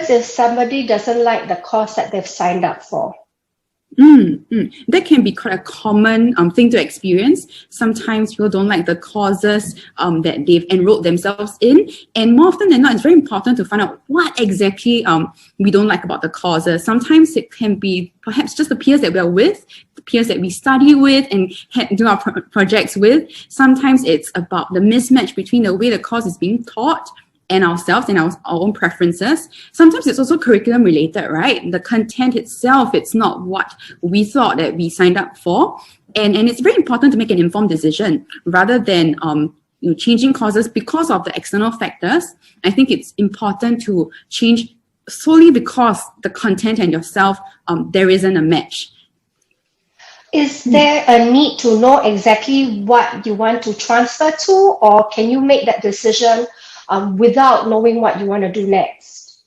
happens if somebody doesn't like the course that they've signed up for? That can be quite a common thing to experience. Sometimes people don't like the courses that they've enrolled themselves in. And more often than not, it's very important to find out what exactly we don't like about the courses. Sometimes it can be perhaps just the peers that we're with, the peers that we study with and do our projects with. Sometimes it's about the mismatch between the way the course is being taught and ourselves and our own preferences. Sometimes it's also curriculum related, right? The content itself, it's not what we thought that we signed up for. And it's very important to make an informed decision rather than changing courses because of the external factors. I think it's important to change solely because the content and yourself, there isn't a match. Is there a need to know exactly what you want to transfer to, or can you make that decision without knowing what you want to do next?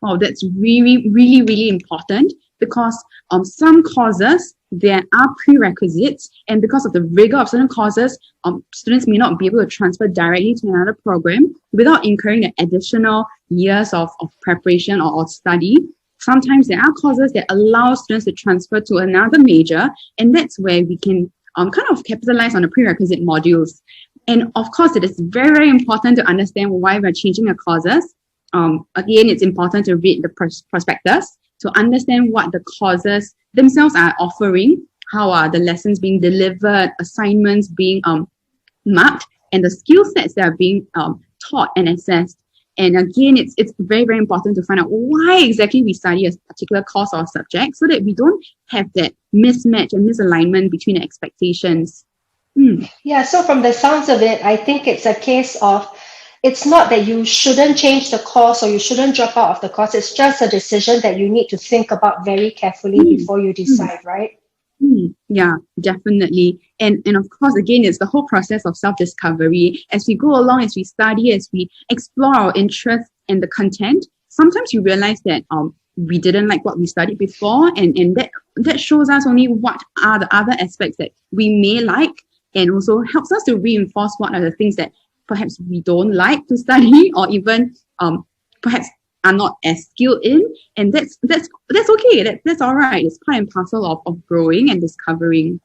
Oh, that's really, really, really important because some courses, there are prerequisites, and because of the rigor of certain courses, students may not be able to transfer directly to another program without incurring the additional years of preparation or study. Sometimes there are courses that allow students to transfer to another major, and that's where we can kind of capitalize on the prerequisite modules. And of course, it is very, very important to understand why we're changing the courses. Again, it's important to read the prospectus to understand what the courses themselves are offering, how are the lessons being delivered, assignments being marked, and the skill sets that are being taught and assessed. And again, it's very, very important to find out why exactly we study a particular course or subject so that we don't have that mismatch and misalignment between expectations. Yeah, so from the sounds of it, I think it's a case of it's not that you shouldn't change the course or you shouldn't drop out of the course. It's just a decision that you need to think about very carefully before you decide, right? Yeah, definitely. And of course, again, it's the whole process of self-discovery. As we go along, as we study, as we explore our interests and the content, sometimes you realize that we didn't like what we studied before, and that shows us only what are the other aspects that we may like, and also helps us to reinforce what are the things that perhaps we don't like to study or even perhaps are not as skilled in. And that's okay. That's all right. It's part and parcel of growing and discovering.